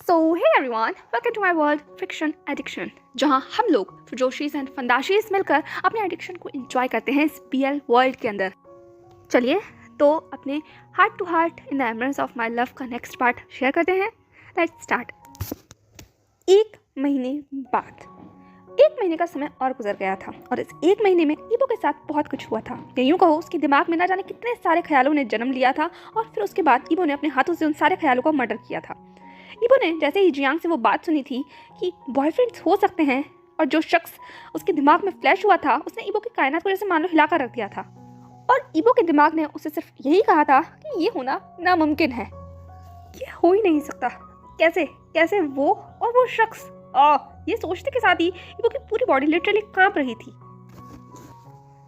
So hey everyone, welcome to my world fiction addiction, जहां हम लोग फिरजोशीज एंड फंदाशीज मिलकर अपने एडिक्शन को एंजॉय करते हैं इस BL वर्ल्ड के अंदर। चलिए तो अपने heart to heart in the embrace of my love का नेक्स्ट पार्ट शेयर करते हैं। Let's start. एक महीने बाद, एक महीने का समय और गुजर गया था और इस एक महीने में ईबो के साथ बहुत कुछ हुआ था। या यूँ कहो, उसके दिमाग में ना जाने कितने सारे ख्यालों ने जन्म लिया था और फिर उसके बाद ईबो ने अपने हाथों से उन सारे ख्यालों को मर्डर किया था। ईबो ने जैसे ही जियांग से वो बात सुनी थी कि बॉयफ्रेंड्स हो सकते हैं, और जो शख्स उसके दिमाग में फ्लैश हुआ था उसने ईबो की कायनात को जैसे मान लो हिला कर रख दिया था, और ईबो के दिमाग ने उसे सिर्फ यही कहा था कि ये होना नामुमकिन है, ये हो ही नहीं सकता। कैसे कैसे वो और वो शख्स, ये सोचने के साथ ही ईबो की पूरी बॉडी लिटरली कांप रही थी।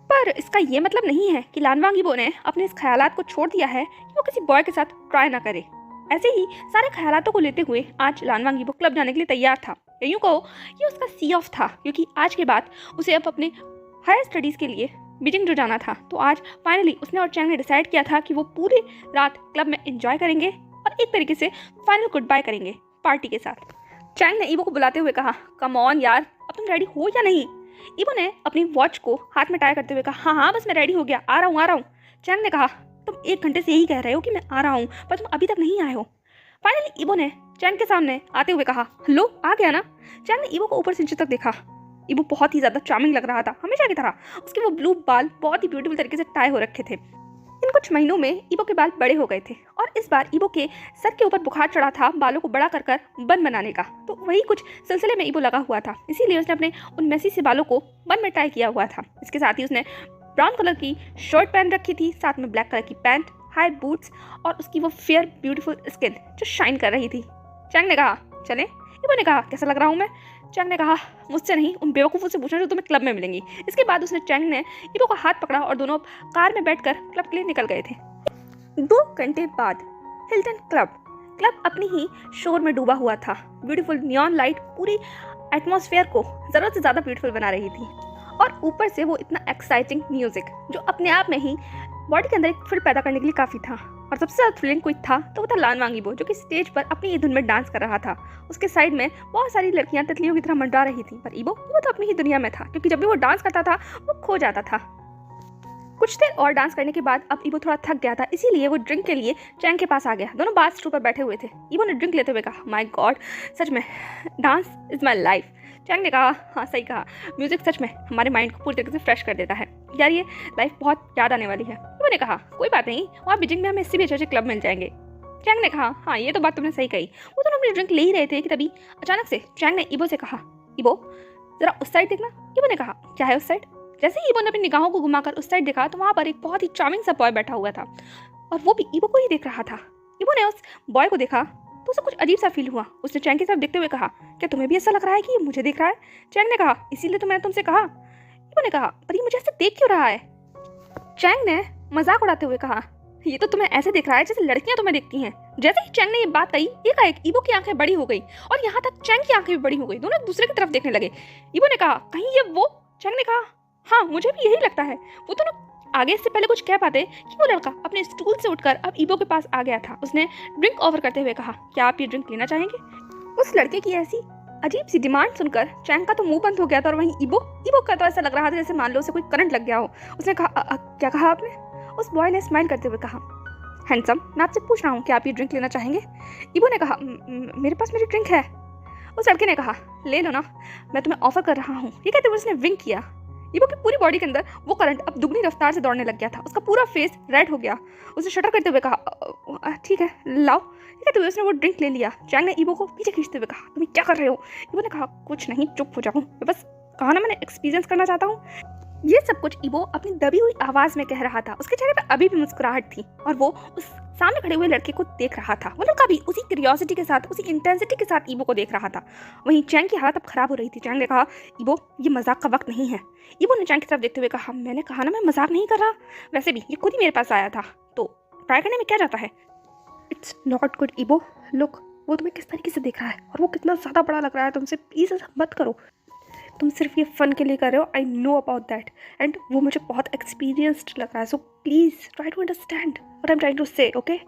पर इसका ये मतलब नहीं है कि लानवांग ईबो ने अपने इस ख्यालात को छोड़ दिया है कि वो किसी बॉय के साथ ट्राई ना करे। ऐसे ही सारे ख्यालातों को लेते हुए आज लानवांग ईबो क्लब जाने के लिए तैयार था। या यूँ कहो, ये उसका सी ऑफ था, क्योंकि आज के बाद उसे अब अपने हायर स्टडीज़ के लिए बीजिंग जो जाना था। तो आज फाइनली उसने और चैंग ने डिसाइड किया था कि वो पूरी रात क्लब में एंजॉय करेंगे और एक तरीके से फाइनल गुड बाय करेंगे पार्टी के साथ। चैंग ने ईबो को बुलाते हुए कहा, कम ऑन यार, अब तुम रेडी हो या नहीं? ईबो ने अपनी वॉच को हाथ में टाई करते हुए कहा, हाँ बस मैं रेडी हो गया, आ रहा हूँ। चैंग ने कहा, तुम 1 घंटे से यही कह रहे हो कि मैं आ रहा हूँ, पर तुम अभी तक नहीं आए हो। फाइनली ईबो ने चैंग के सामने आते हुए कहा, लो आ गया ना। चैंग ने ईबो को ऊपर से नीचे तक देखा। ईबो बहुत ही ज़्यादा चार्मिंग लग रहा था, हमेशा की तरह। उसके वो ब्लू बाल बहुत ही ब्यूटीफुल तरीके से टाई हो रखे थे। इन कुछ महीनों में ईबो के बाल बड़े हो गए थे और इस बार ईबो के सर के ऊपर बुखार चढ़ा था बालों को बड़ा कर बन बनाने का। तो वही कुछ सिलसिले में ईबो लगा हुआ था, इसीलिए उसने अपने उन मैसी से बालों को बन में टाई किया हुआ था। इसके साथ ही उसने ब्राउन कलर की शर्ट पहन रखी थी, साथ में ब्लैक कलर की पैंट, हाई बूट्स और उसकी वो फेयर ब्यूटीफुल स्किन जो शाइन कर रही थी। चैंग ने कहा, चले? ईबो ने कहा, कैसा लग रहा हूँ मैं? चैंग ने कहा, मुझसे नहीं, उन बेवकूफ़ों से पूछना जो तुम्हें क्लब में मिलेंगी। इसके बाद उसने चैंग ने ईबो का हाथ पकड़ा और दोनों कार में बैठकर क्लब के लिए निकल गए थे। 2 घंटे बाद हिल्टन क्लब अपनी ही शोर में डूबा हुआ था। ब्यूटीफुल नियॉन लाइट पूरी एटमॉस्फेयर को ज़रूरत से ज़्यादा ब्यूटीफुल बना रही थी, और ऊपर से वो इतना एक्साइटिंग म्यूजिक जो अपने आप में ही बॉडी के अंदर एक थ्रिल पैदा करने के लिए काफ़ी था। और सबसे ज़्यादा थ्रिलिंग कोई था तो वो था लानवांग ईबो, जो कि स्टेज पर अपनी ही धुन में डांस कर रहा था। उसके साइड में बहुत सारी लड़कियां तितलियों की तरह मंडरा रही थी, पर ईबो तो अपनी ही दुनिया में था, क्योंकि जब भी वो डांस करता था वो खो जाता था। कुछ देर और डांस करने के बाद अब ईबो थोड़ा थक गया था, इसीलिए वो ड्रिंक के लिए चैंग के पास आ गया। दोनों बार स्टूल पर बैठे हुए थे। ईबो ने ड्रिंक लेते हुए कहा, माय गॉड, सच में dance is my life. Chang ने कहा, हाँ सही कहा, म्यूजिक सच में हमारे माइंड को पूरी तरीके से फ्रेश कर देता है यार, ये लाइफ बहुत याद आने वाली है। ईबो ने कहा, कोई बात नहीं, वहाँ बीजिंग में हमें इससे भी अच्छे क्लब मिल जाएंगे। चैंग ने कहा, हाँ ये तो बात तुमने सही कही। वो दोनों अपनी ड्रिंक ले ही रहे थे कि तभी अचानक से चैंग ने ईबो से कहा, ईबो जरा उस साइड देखना। ईबो ने कहा, क्या है उस साइड? जैसे ही ईबो ने अपनी निगाहों को घुमाकर उस साइड देखा तो वहाँ पर एक बहुत ही चार्मिंग सा बॉय बैठा हुआ था, और वो भी ईबो को ही देख रहा था। ईबो ने उस बॉय को देखा तो उसे कुछ अजीब सा फील हुआ। उसने चैंग की तरफ देखते हुए कहा, क्या तुम्हें भी ऐसा लग रहा है कि ये मुझे देख रहा है? चैंग ने कहा, इसीलिए तो मैंने तुमसे कहा। ईबो ने कहा, पर ये मुझे ऐसे देख क्यों रहा है? चैंग ने मजाक उड़ाते हुए कहा, ये तो तुम्हें ऐसे देख रहा है जैसे लड़कियां तुम्हें देखती हैं। जैसे ही चैंग ने ये बात कही, एकाएक ईबो की आंखें बड़ी हो गई और यहाँ तक चैंग की आंखें भी बड़ी हो गई। दोनों एक दूसरे की तरफ देखने लगे। ईबो ने कहा, कहीं ये वो? चैंग ने कहा, हाँ मुझे भी यही लगता है। वो दोनों आगे इससे पहले कुछ कह पाते कि वो लड़का अपने स्टूल से उठकर अब ईबो के पास आ गया था। उसने ड्रिंक ऑफर करते हुए कहा, क्या आप ये ड्रिंक लेना चाहेंगे? उस लड़के की ऐसी अजीब सी डिमांड सुनकर चैंग का तो मुंह बंद हो गया था, और वहीं ईबो का तो ऐसा लग रहा था जैसे मान लो उसे कोई करंट लग गया हो। उसने कहा, क्या कहा आपने? उस बॉय ने स्माइल करते हुए कहा, हैंडसम, मैं आपसे पूछ रहा हूँ कि आप ये ड्रिंक लेना चाहेंगे? ईबो ने कहा, मेरे पास मेरी ड्रिंक है। उस लड़के ने कहा, ले लो ना, मैं तुम्हें ऑफर कर रहा हूँ। ये कहते हुए उसने विंक किया। ईबो की पूरी बॉडी के अंदर वो करंट अब दुगनी रफ्तार से दौड़ने लग गया था। उसका पूरा फेस रेड हो गया। उसने शटर करते हुए कहा, ठीक है लाओ। ये कहते हुए उसने वो ड्रिंक ले लिया। चैंग ने ईबो को पीछे खींचते हुए कहा, तुम क्या कर रहे हो? ईबो ने कहा, कुछ नहीं, चुप हो जाओ, बस कहा ना मैंने एक्सपीरियंस करना चाहता हूँ। ये सब कुछ ईबो अपनी दबी हुई आवाज़ में कह रहा था। उसके चेहरे पर अभी भी मुस्कुराहट थी और वो उस सामने खड़े हुए लड़के को देख रहा था। वो लड़का भी उसी क्यूरियोसिटी के साथ, उसी इंटेंसिटी के साथ ईबो को देख रहा था। वहीं चैंग की हालत अब खराब हो रही थी। चैंग ने कहा, ईबो ये मजाक का वक्त नहीं है। ईबो ने चैंग की तरफ देखते हुए कहा, मैंने कहा ना मैं मजाक नहीं कर रहा। वैसे भी ये खुद ही मेरे पास आया था, तो ट्राई करने में क्या जाता है? इट्स नॉट गुड ईबो, लुक वो तुम्हें किस तरीके से देख रहा है और वो कितना ज़्यादा बड़ा लग रहा है तुमसे। प्लीज़ ऐसा मत करो, तुम सिर्फ ये फ़न के लिए कर रहे हो। I know about that, and वो मुझे बहुत एक्सपीरियंस्ड लग रहा है। So please try to understand what I am trying to say, okay?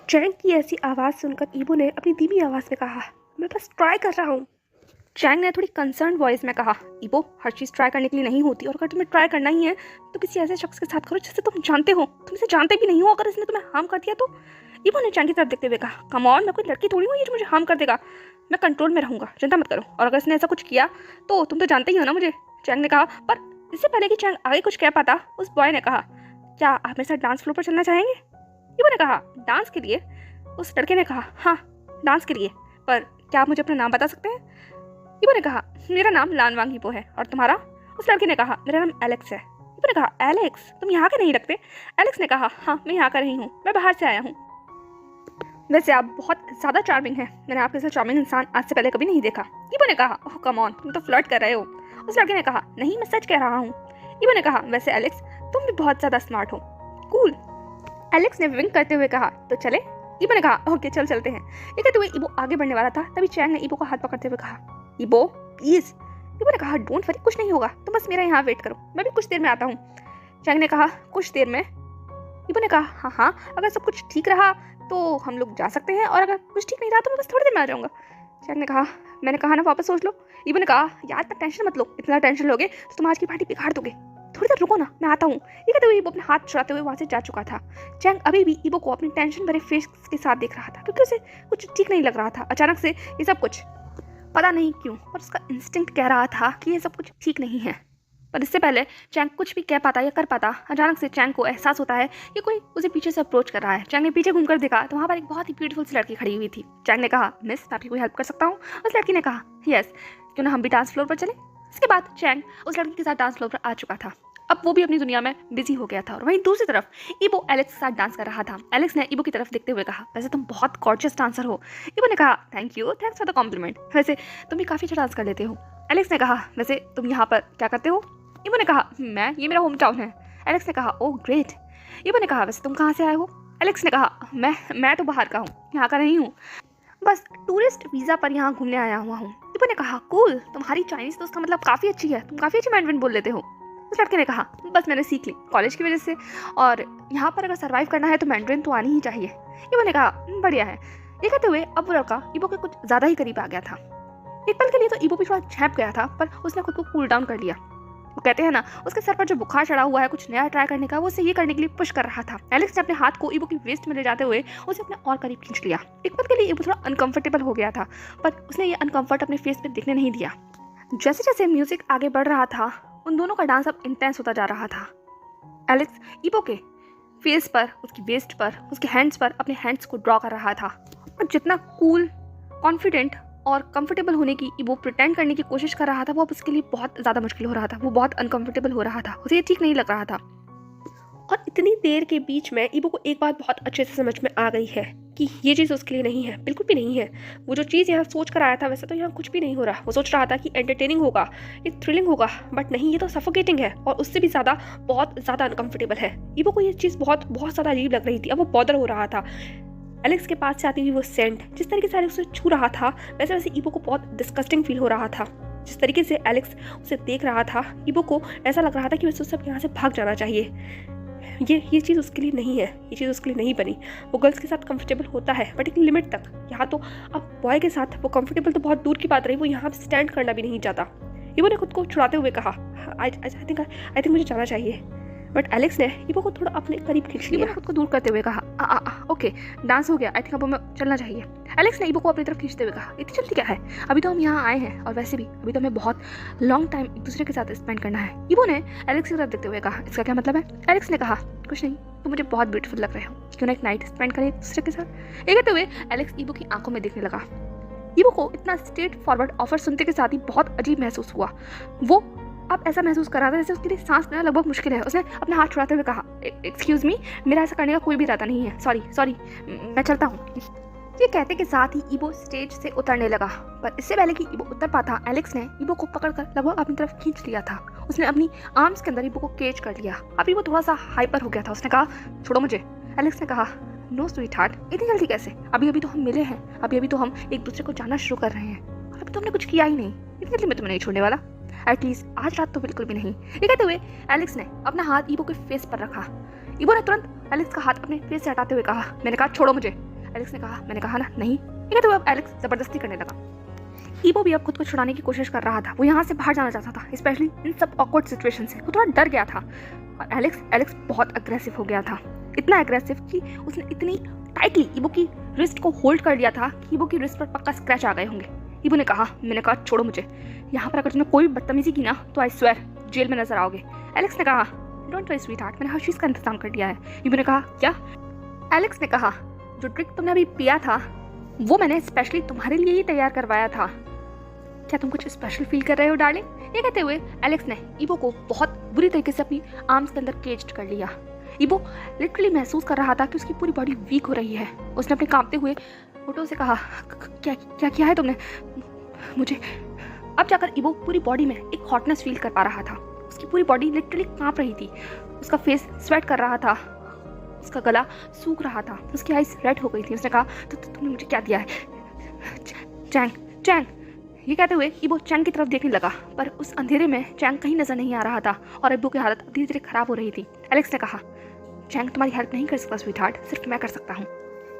Chang की ऐसी आवाज़ सुनकर ईबो ने अपनी धीमी आवाज़ में कहा, मैं बस ट्राई कर रहा हूँ। चैंग ने थोड़ी कंसर्न वॉइस में कहा, ईबो हर चीज़ ट्राई करने के लिए नहीं होती, और अगर तुम्हें ट्राई करना ही है तो किसी ऐसे शख्स के साथ करो जिसे तुम जानते हो, तुम इसे जानते भी नहीं हो। अगर इसने तुम्हें हार्म कर दिया तो? ईबो ने चैंग की तरफ देखते हुए कहा, कम ऑन, मैं कोई लड़की थोड़ी हूँ ये जो मुझे हार्म कर देगा। मैं कंट्रोल में रहूँगा, चिंता मत करो। और अगर इसने ऐसा कुछ किया तो तुम तो जानते ही हो ना मुझे, चैंग ने कहा। पर इससे पहले कि चैंग आगे कुछ कह पाता, उस बॉय ने कहा, क्या आप मेरे साथ डांस फ्लोर पर चलना चाहेंगे? ईबो ने कहा, डांस के लिए? उस लड़के ने कहा, हाँ डांस के लिए, पर क्या आप मुझे अपना नाम बता सकते हैं? ईबो ने कहा, मेरा नाम लानवांग ईबो है, और तुम्हारा? उस लड़के ने कहा, मेरा नाम एलेक्स है। ईबो ने कहा, एलेक्स, तुम यहाँ के नहीं लगते? एलेक्स ने कहा, हाँ मैं यहाँ का नहीं हूँ, मैं बाहर से आया हूँ। वैसे आप बहुत ज़्यादा चार्मिंग हैं, मैंने आपके साथ चार्मिंग इंसान आज से पहले कभी नहीं देखा। ईबो ने कहा, ओह कम ऑन, तुम तो फ्लर्ट कर रहे हो। उस लड़के ने कहा, नहीं मैं सच कह रहा हूँ। ईबो ने कहा, वैसे एलेक्स तुम भी बहुत ज़्यादा स्मार्ट हो, कूल। एलेक्स ने विंक करते हुए कहा, तो चले? ईबो ने कहा, ओके चल चलते हैं। ये कहते हुए ईबो आगे बढ़ने वाला था, तभी चैंग ने ईबो को हाथ पकड़ते हुए कहा, ईबो प्लीज। ईबो ने कहा, डोंट वरी, कुछ नहीं होगा, तुम बस मेरा यहाँ वेट करो, मैं भी कुछ देर में आता हूँ। चैंग ने कहा, कुछ देर में? ईबो ने कहा, हाँ हाँ, अगर सब कुछ ठीक रहा तो हम लोग जा सकते हैं, और अगर कुछ ठीक नहीं रहा तो मैं बस थोड़ी देर में आ जाऊँगा। चैंग ने कहा, मैंने कहा ना वापस सोच लो। ईबो ने कहा, यार इतना टेंशन मत लो, इतना टेंशन लोगे तो तुम आज की पार्टी बिगाड़ दोगे, थोड़ी देर रुको ना, मैं आता हूँ। ये कहते हुए ईबो अपने हाथ छुड़ाते हुए वहाँ से जा चुका था। चैंग अभी भी ईबो को अपनी टेंशन भरे फेस के साथ देख रहा था, क्योंकि उसे कुछ ठीक नहीं लग रहा था। अचानक से ये सब कुछ, पता नहीं क्यों, पर उसका इंस्टिंक्ट कह रहा था कि ये सब कुछ ठीक नहीं है। पर इससे पहले चैंग कुछ भी कह पाता या कर पाता, अचानक से चैंग को एहसास होता है कि कोई उसे पीछे से अप्रोच कर रहा है। चैंग ने पीछे घूमकर देखा तो वहाँ पर एक बहुत ही ब्यूटीफुल सी लड़की खड़ी हुई थी। चैंग ने कहा, मिस मैं आपकी कोई हेल्प कर सकता हूँ? उस लड़की ने कहा, यस, क्यों ना हम भी डांस फ्लोर पर चले। इसके बाद चैंग उस लड़की के साथ डांस फ्लोर पर आ चुका था। अब वो भी अपनी दुनिया में बिजी हो गया था, और वहीं दूसरी तरफ ईबो एलेक्स के साथ डांस कर रहा था। एलेक्स ने ईबो की तरफ देखते हुए कहा, वैसे तुम बहुत गॉर्जियस डांसर हो। ईबो ने कहा, thank you, thanks for the compliment, वैसे तुम भी काफ़ी अच्छा डांस कर लेते हो। एलेक्स ने कहा, वैसे तुम यहाँ पर क्या करते हो? ईबो ने कहा, ये मेरा होम टाउन है। एलेक्स ने कहा, ओह ग्रेट। ईबो ने कहा, वैसे तुम कहाँ से आए हो? एलेक्स ने कहा, मैं तो बाहर का हूँ, यहाँ का नहीं हूँ, बस टूरिस्ट वीज़ा पर यहाँ घूमने आया हुआ हूँ। ईबो ने कहा, कूल, तुम्हारी चाइनीज़ तो उसका मतलब काफ़ी अच्छी है, तुम काफ़ी अच्छी मैंड्रिन बोल लेते हो। उस लड़के ने कहा, बस मैंने सीख ली कॉलेज की वजह से, और यहाँ पर अगर सर्वाइव करना है तो मैंड्रिन तो आनी ही चाहिए। ईबो ने कहा, बढ़िया है। ये कहते हुए अब वो लड़का ईबो के कुछ ज़्यादा ही करीब आ गया था। एक पल के लिए तो ईबो भी थोड़ा झेप गया था, पर उसने खुद को कूल डाउन कर लिया। वो कहते हैं ना, उसके सर पर जो बुखार चढ़ा हुआ है कुछ नया ट्राई करने का, वो उसे ये करने के लिए पुश कर रहा था। एलेक्स ने अपने हाथ को ईबो की वेस्ट में ले जाते हुए उसे अपने और करीब खींच लिया। एक पल के लिए ईबो थोड़ा अनकंफर्टेबल हो गया था, पर उसने ये अनकंफर्ट अपने फेस पे दिखने नहीं दिया। जैसे जैसे म्यूजिक आगे बढ़ रहा था, उन दोनों का डांस अब इंटेंस होता जा रहा था। एलेक्स ईबो के फेस पर, उसकी वेस्ट पर, उसके हैंड्स पर अपने हैंड्स को ड्रॉ कर रहा था, और जितना कूल, कॉन्फिडेंट और कंफर्टेबल होने की ईबो प्रिटेंड करने की कोशिश कर रहा था, वो अब उसके लिए बहुत ज़्यादा मुश्किल हो रहा था। वो बहुत अनकंफर्टेबल हो रहा था, उसे ये ठीक नहीं लग रहा था। और इतनी देर के बीच में ईबो को एक बात बहुत अच्छे से समझ में आ गई है कि ये चीज़ उसके लिए नहीं है, बिल्कुल भी नहीं है। वो जो चीज़ यहाँ सोच कर आया था, वैसे तो यहाँ कुछ भी नहीं हो रहा। वो सोच रहा था कि एंटरटेनिंग होगा, ये थ्रिलिंग होगा, बट नहीं, ये तो सफोकेटिंग है, और उससे भी ज़्यादा बहुत ज़्यादा अनकंफर्टेबल है। ईबो को ये चीज़ बहुत बहुत ज़्यादा अजीब लग रही थी। अब वो बॉदर हो रहा था। एलेक्स के पास से आती हुई वो सेंट, जिस तरीके से एलेक्स उसे छू रहा था, वैसे वैसे ईबो को बहुत डिस्कस्टिंग फील हो रहा था। जिस तरीके से एलेक्स उसे देख रहा था, ईबो को ऐसा लग रहा था कि वैसे उसे यहाँ से भाग जाना चाहिए। ये चीज़ उसके लिए नहीं है, ये चीज़ उसके लिए नहीं बनी। वो गर्ल्स के साथ कंफर्टेबल होता है, बट एक लिमिट तक। यहाँ तो अब बॉय के साथ वो कंफर्टेबल तो बहुत दूर की बात रही, वो यहाँ स्टैंड करना भी नहीं चाहता। ईबो ने खुद को छुड़ाते हुए कहा, आई थिंक मुझे जाना चाहिए। बट एलेक्स ने ईबो को थोड़ा अपने करीब खींच लिया। ईबो ने खुद को दूर करते हुए कहा, ओके डांस हो गया, आई थिंक अब हमें चलना चाहिए। एलेक्स ने ईबो को अपनी तरफ खींचते हुए कहा, इतनी जल्दी क्या है, अभी तो हम यहाँ आए हैं, और वैसे भी अभी तो हमें बहुत लॉन्ग टाइम एक दूसरे के साथ स्पेंड करना है। ईबो ने एलेक्स की तरफ देखते हुए कहा, इसका क्या मतलब है? एलेक्स ने कहा, कुछ नहीं, तुम मुझे बहुत ब्यूटीफुल लग रहे हो, क्यों ना एक नाइट स्पेंड करें एक दूसरे के साथ। ये कहते हुए एलेक्स ईबो की आंखों में देखने लगा। ईबो को इतना स्ट्रेट फॉरवर्ड ऑफर सुनते के साथ ही बहुत अजीब महसूस हुआ। वो अब ऐसा महसूस कर रहा था जैसे उसके लिए सांस लेना लगभग मुश्किल है। उसने अपना हाथ छुड़ाते हुए कहा, एक्सक्यूज़ मी, मेरा ऐसा करने का कोई भी इरादा नहीं है, सॉरी, मैं चलता हूँ। ये कहते के साथ ही ईबो स्टेज से उतरने लगा, पर इससे पहले कि ईबो उतर पाता, एलेक्स ने ईबो को पकड़कर लगभग अपनी तरफ खींच लिया था। उसने अपनी आर्म्स के अंदर ईबो को केज कर लिया। अब ईबो थोड़ा सा हाइपर हो गया था। उसने कहा, छोड़ो मुझे। एलेक्स ने कहा, नो स्वीट हार्ट, इतनी जल्दी कैसे? अभी तो हम मिले हैं, अभी तो हम एक दूसरे को जानना शुरू कर रहे हैं, और अभी तो हमने कुछ किया ही नहीं। इतनी जल्दी मैं तुम्हें नहीं छोड़ने वाला, एटलीस्ट आज रात तो बिल्कुल भी नहीं। ये कहते हुए एलेक्स ने अपना हाथ ईबो के फेस पर रखा। ईबो ने तुरंत एलेक्स का हाथ अपने फेस से हटाते हुए कहा, मैंने कहा छोड़ो मुझे। एलेक्स ने कहा, मैंने कहा ना नहीं। ठीक है, तो अब एलेक्स ज़बरदस्ती करने लगा। ईबो भी अब खुद को छुड़ाने की कोशिश कर रहा था। वो यहाँ से बाहर जाना चाहता था, स्पेशली इन सब ऑकवर्ड सिचुएशन से। वो थोड़ा डर गया था। और एलेक्स बहुत अग्रेसिव हो गया था, इतना अग्रेसिव कि उसने इतनी टाइटली ईबो की रिस्ट को होल्ड कर लिया था कि ईबो की रिस्ट पर पक्का स्क्रैच आ गए होंगे। ईबो ने कहा, मैंने कहा छोड़ो मुझे, यहाँ पर अगर तुमने कोई भी बदतमीजी की ना तो आई स्वेयर जेल में नजर आओगे। एलेक्स ने कहा, डोंट वरी स्वीटहार्ट, मैंने हर चीज़ का इंतजाम कर दिया है। ईबो ने कहा, क्या? एलेक्स ने कहा, जो ड्रिंक तुमने अभी पिया था वो मैंने स्पेशली तुम्हारे लिए ही तैयार करवाया था। क्या तुम कुछ स्पेशल फील कर रहे हो डार्लिंग? ये कहते हुए एलेक्स ने ईबो को बहुत बुरी तरीके से अपनी आर्म्स के अंदर केज्ड कर लिया। ईबो लिटरली महसूस कर रहा था कि उसकी पूरी बॉडी वीक हो रही है। उसने अपने कांपते हुए होठों से कहा, क्या क्या किया है तुमने मुझे? अब जाकर ईबो पूरी बॉडी में एक हॉटनेस फील कर पा रहा था। उसकी पूरी बॉडी लिटरली कांप रही थी। उसका फेस स्वेट कर रहा था, उसका गला सूख रहा था, उसकी आईज रेड हो गई थी। उसने कहा, तुमने मुझे क्या दिया है? Chang, Chang. ये कहते हुए ईबो चैंग की तरफ देखने लगा, पर उस अंधेरे में चैंग कहीं नजर नहीं आ रहा था और ईबो की हालत धीरे धीरे खराब हो रही थी। एलेक्स ने कहा, चैंग तुम्हारी हेल्प नहीं कर सकता स्वीटहार्ट, सिर्फ मैं कर सकता हूँ।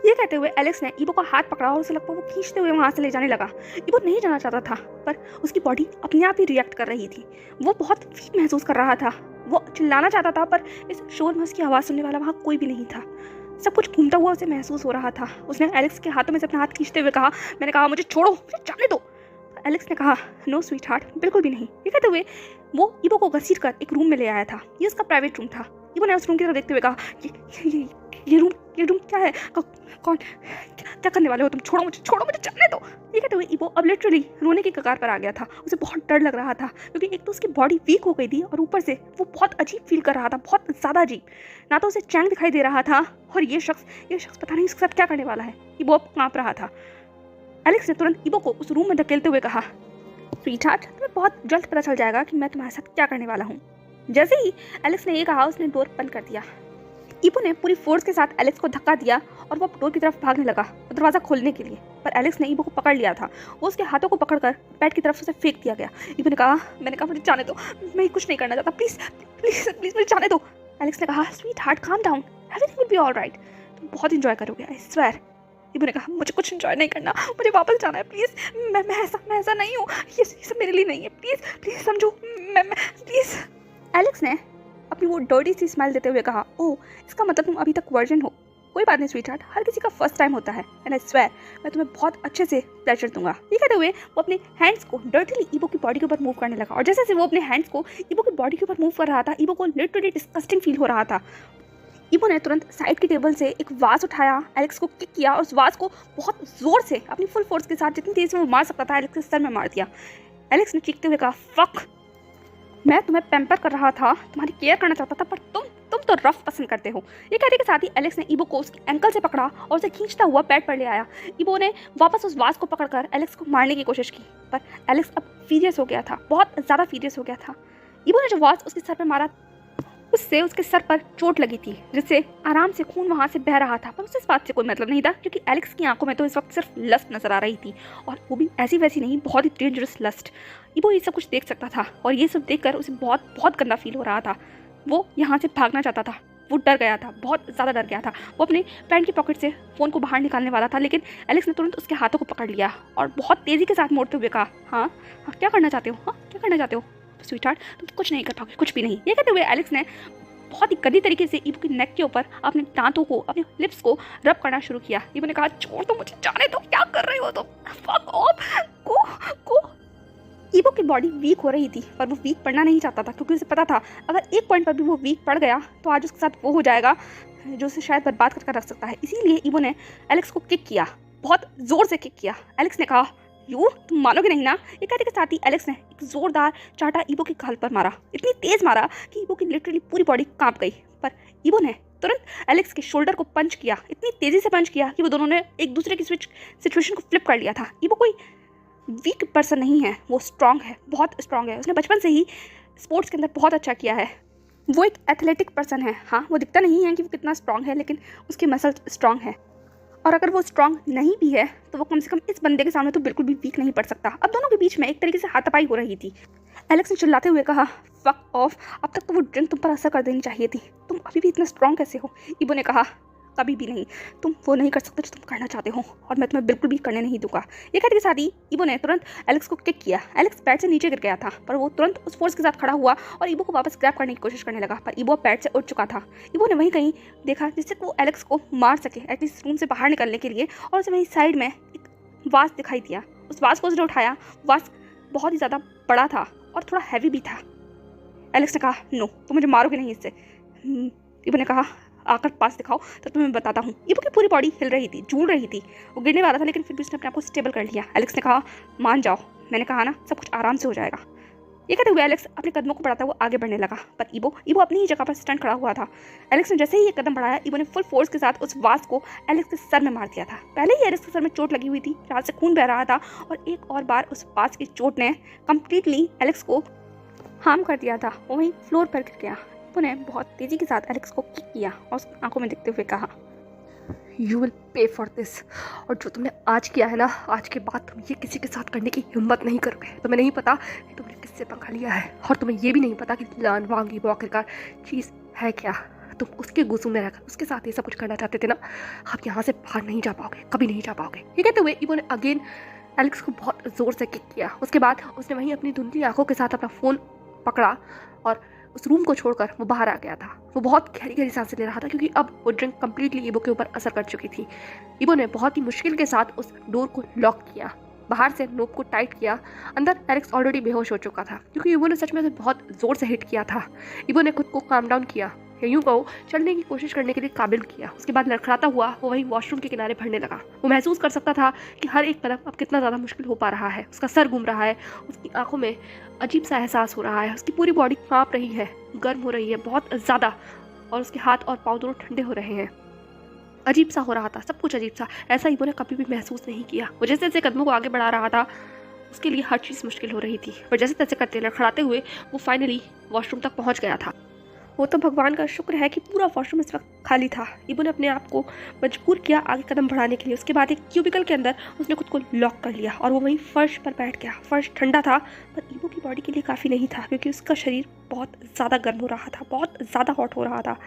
ये कहते हुए एलेक्स ने ईबो का हाथ पकड़ा और उसे लगता वो खींचते हुए वहाँ से ले जाने लगा। ईबो नहीं जाना चाहता था, पर उसकी बॉडी अपने आप ही रिएक्ट कर रही थी। वो बहुत वीक महसूस कर रहा था। वो चिल्लाना चाहता था, पर इस शोर में उसकी आवाज़ सुनने वाला वहाँ कोई भी नहीं था। सब कुछ घूमता हुआ उसे महसूस हो रहा था। उसने एलेक्स के हाथों में से अपना हाथ खींचते हुए कहा, मैंने कहा मुझे छोड़ो, मुझे जाने दो। एलेक्स ने कहा, नो स्वीटहार्ट, बिल्कुल भी नहीं। ये कहते हुए वो ईबो को घसीट कर एक रूम में ले आया था। ये उसका प्राइवेट रूम था। ईबो ने उस रूम की तरफ देखते हुए कहा, ये रूम क्या है? कौन क्या करने वाले हो तुम? छोड़ो मुझे जाने दो। ये कहते हुए ईबो अब लिटरली रोने की कगार पर आ गया था। उसे बहुत डर लग रहा था, क्योंकि एक तो उसकी बॉडी वीक हो गई थी और ऊपर से वो बहुत अजीब फील कर रहा था, बहुत ज़्यादा अजीब। ना तो उसे चैंग दिखाई दे रहा था, और ये शख्स पता नहीं इसके साथ क्या करने वाला है। ईबो अब कांप रहा था। एलेक्स ने तुरंत ईबो को उस रूम में धकेलते हुए कहा, स्वीटहार्ट, तुम्हें बहुत जल्द पता चल जाएगा कि मैं तुम्हारे साथ क्या करने वाला हूँ। जैसे ही एलेक्स ने ये कहा, उसने डोर बंद कर दिया। ईबो ने पूरी फोर्स के साथ एलेक्स को धक्का दिया और वो डोर की तरफ भागने लगा दरवाज़ा खोलने के लिए, पर एलेक्स ने ईबो को पकड़ लिया था। वो उसके हाथों को पकड़कर बेड की तरफ उसे फेंक दिया गया। ईबो ने कहा, मैंने कहा मुझे जाने दो, मैं कुछ नहीं करना चाहता, प्लीज़ प्लीज़ प्लीज़ मुझे जाने दो। एलेक्स ने कहा, sweetheart calm down, everything will be alright, तुम बहुत इंजॉय करोगे, आई स्वेयर। ईबो ने कहा, मुझे कुछ इंजॉय नहीं करना, मुझे वापस जाना है, प्लीज़। मैं ऐसा नहीं हूँ, ये सब मेरे लिए नहीं है, प्लीज़ समझो, मैं प्लीज़। एलेक्स ने अपनी वो डर्टी सी स्माइल देते हुए कहा, ओह, इसका मतलब तुम अभी तक वर्जिन हो। कोई बात नहीं स्वीटहार्ट, हर किसी का फर्स्ट टाइम होता है, एंड आई स्वेयर मैं तुम्हें बहुत अच्छे से प्लेजर दूंगा। ये कहते हुए वो अपने हैंड्स को डर्टली ईबो की बॉडी के ऊपर मूव करने लगा, और जैसे जैसे वो अपने हैंड्स को ईबो की बॉडी के ऊपर मूव कर रहा था, ईबो को लिटरली डिस्गस्टिंग फील हो रहा था। ईबो ने तुरंत साइड की टेबल से एक वाज उठाया, एलेक्स को किक किया और उस वाज को बहुत जोर से अपनी फुल फोर्स के साथ जितनी तेज से वो मार सकता था एलेक्स के सर में मार दिया। एलेक्स ने चीखते हुए कहा, फक, मैं तुम्हें पैम्पर कर रहा था, तुम्हारी केयर करना चाहता था, पर तुम तो रफ पसंद करते हो। ये कहने के साथ ही एलेक्स ने ईबो को उसकी एंकल से पकड़ा और उसे खींचता हुआ बेड पर ले आया। ईबो ने वापस उस वाज को पकड़कर एलेक्स को मारने की कोशिश की, पर एलेक्स अब फीरियस हो गया था, बहुत ज़्यादा फीरियस हो गया था। ईबो ने जो वाज उसके सर पर मारा, उससे उसके सर पर चोट लगी थी, जिससे आराम से खून वहाँ से बह रहा था, पर उसे इस बात से कोई मतलब नहीं था, क्योंकि एलेक्स की आंखों में तो इस वक्त सिर्फ लस्ट नजर आ रही थी, और वो भी ऐसी वैसी नहीं, बहुत ही डेंजरस लस्ट। ईबो ये सब कुछ देख सकता था, और ये सब देखकर उसे बहुत बहुत गंदा फील हो रहा था। वो यहाँ से भागना चाहता था, वो डर गया था, बहुत ज़्यादा डर गया था। वो अपने पैंट की पॉकेट से फ़ोन को बाहर निकालने वाला था, लेकिन एलेक्स ने तुरंत उसके हाथों को पकड़ लिया और बहुत तेज़ी के साथ मोड़ते हुए कहा, हाँ क्या करना चाहते हो? हाँ क्या करना चाहते हो? स्वीटहार्ट, तुम कुछ नहीं कर पाओगे, कुछ भी नहीं। ये कहते हुए एलेक्स ने बहुत ही गंदी तरीके से ईबो की नेक के ऊपर अपने दांतों को, अपने लिप्स को रब करना शुरू किया। ईबो ने कहा, छोड़ दो मुझे, जाने दो, क्या कर रहे हो तुम? फक ऑफ, को। ईबो की बॉडी वीक हो रही थी, पर वो वीक पड़ना नहीं चाहता था, क्योंकि उसे पता था अगर एक पॉइंट पर भी वो वीक पड़ गया तो आज उसके साथ वो हो जाएगा जो उसे शायद बर्बाद करके रख सकता है। इसीलिए ईबो ने एलेक्स को किक किया, बहुत ज़ोर से किक किया। एलेक्स ने कहा, यू तुम मानोगे नहीं ना? ये कहते के साथ ही एलेक्स ने एक जोरदार चाटा ईबो के गाल पर मारा, इतनी तेज मारा कि ईबो की लिटरली पूरी बॉडी कांप गई। पर ईबो ने तुरंत एलेक्स के शोल्डर को पंच किया, इतनी तेजी से पंच किया कि वो दोनों ने एक दूसरे की सिचुएशन को फ्लिप कर लिया था। ईबो कोई वीक पर्सन नहीं है, वो स्ट्रांग है, बहुत स्ट्रांग है। उसने बचपन से ही स्पोर्ट्स के अंदर बहुत अच्छा किया है। वो एक एथलेटिक पर्सन है। हाँ, वो दिखता नहीं है कि वो कितना स्ट्रांग है, लेकिन उसके मसल स्ट्रांग है, और अगर वो स्ट्रांग नहीं भी है तो वो कम से कम इस बंदे के सामने तो बिल्कुल भी वीक नहीं पड़ सकता। अब दोनों के बीच में एक तरीके से हाथापाई हो रही थी। एलेक्स ने चिल्लाते हुए कहा, फक ऑफ, अब तक तो वो ड्रिंक तुम पर असर कर देनी चाहिए थी, तुम अभी भी इतना स्ट्रांग कैसे हो? ईबो ने कहा, कभी भी नहीं। तुम वो नहीं कर सकते जो तुम करना चाहते हो और मैं तुम्हें बिल्कुल भी करने नहीं दूंगा। ये कहते के साथ ही ईबो ने तुरंत एलेक्स को किक किया। एलेक्स बेड से नीचे गिर गया था, पर वो तुरंत उस फोर्स के साथ खड़ा हुआ और ईबो को वापस ग्रैब करने की कोशिश करने लगा, पर ईबो बेड से उठ चुका था। ईबो ने वहीं कहीं देखा जिससे वो एलेक्स को मार सके, एटलीस्ट रूम से बाहर निकलने के लिए, और उसे वहीं साइड में एक वास दिखाई दिया। उस वास को उसने उठाया। वास बहुत ही ज़्यादा बड़ा था और थोड़ा हैवी भी था। एलेक्स ने कहा, नो, तुम मुझे मारोगे नहीं इससे। ईबो ने कहा, आकर पास दिखाओ तो तुम्हें बताता हूँ। ईबो की पूरी बॉडी हिल रही थी, झूल रही थी, वो गिरने वाला था, लेकिन फिर भी उसने अपने आप को स्टेबल कर लिया। एलेक्स ने कहा, मान जाओ, मैंने कहा ना, सब कुछ आराम से हो जाएगा। ये कहते हुए एलेक्स अपने कदमों को बढ़ाता हुआ आगे बढ़ने लगा, पर ईबो अपनी ही जगह पर स्टैंड खड़ा हुआ था। एलेक्स ने जैसे ही ये कदम बढ़ाया, ईबो ने फुल फोर्स के साथ उस वास को एलेक्स के सर में मार दिया था। पहले ही एलेक्स के सर में चोट लगी हुई थी, जहाँ से खून बह रहा था, और एक और बार उस वास की चोट ने कंप्लीटली एलेक्स को हार्म कर दिया था। वो वहीं फ्लोर पर गिर गया। ईबो ने बहुत तेज़ी के साथ एलेक्स को किक किया और उसकी आंखों में देखते हुए कहा, you will pay for this. और जो तुमने आज किया है ना, आज के बाद तुम ये किसी के साथ करने की हिम्मत नहीं करोगे। तुम्हें नहीं पता कि तुमने किससे पंगा लिया है, और तुम्हें ये भी नहीं पता कि लान वांगी वो आखिरकार चीज़ है क्या। तुम उसके गुस्सों में रहकर उसके साथ ये सब कुछ करना चाहते थे ना, आप यहाँ से बाहर नहीं जा पाओगे, कभी नहीं जा पाओगे। ये कहते हुए ईबो ने अगेन एलेक्स को बहुत ज़ोर से किक किया। उसके बाद उसने वहीं अपनी धुंधली आंखों के साथ अपना फ़ोन पकड़ा और उस रूम को छोड़कर वो बाहर आ गया था। वो बहुत गहरी गहरी सांसें ले रहा था, क्योंकि अब वो ड्रिंक कंप्लीटली ईबो के ऊपर असर कर चुकी थी। ईबो ने बहुत ही मुश्किल के साथ उस डोर को लॉक किया, बाहर से नोब को टाइट किया। अंदर एलेक्स ऑलरेडी बेहोश हो चुका था, क्योंकि ईबो ने सच में उसे बहुत ज़ोर से हिट किया था। ईबो ने खुद को काम डाउन किया, या यूँ कहो चलने की कोशिश करने के लिए काबिल किया। उसके बाद लड़खड़ाता हुआ वो वहीं वॉशरूम के किनारे भरने लगा। वो महसूस कर सकता था कि हर एक कदम अब कितना ज़्यादा मुश्किल हो पा रहा है। उसका सर घूम रहा है, उसकी आंखों में अजीब सा एहसास हो रहा है, उसकी पूरी बॉडी कांप रही है, गर्म हो रही है बहुत ज़्यादा, और उसके हाथ और पाँव दोनों ठंडे हो रहे हैं। अजीब सा हो रहा था, सब कुछ अजीब सा। ऐसा ईबो ने कभी भी महसूस नहीं किया। वो जैसे जैसे कदमों को आगे बढ़ा रहा था, उसके लिए हर चीज़ मुश्किल हो रही थी, पर जैसे तैसे करते लड़खड़ाते हुए वो फाइनली वॉशरूम तक पहुँच गया था। वो तो भगवान का शुक्र है कि पूरा वॉशरूम इस वक्त खाली था। ईबो ने अपने आप को मजबूर किया आगे कदम बढ़ाने के लिए। उसके बाद एक क्यूबिकल के अंदर उसने खुद को लॉक कर लिया और वो वहीं फर्श पर बैठ गया। फर्श ठंडा था, पर ईबो की बॉडी के लिए काफ़ी नहीं था, क्योंकि उसका शरीर बहुत ज़्यादा गर्म हो रहा था, बहुत ज़्यादा हॉट हो रहा था।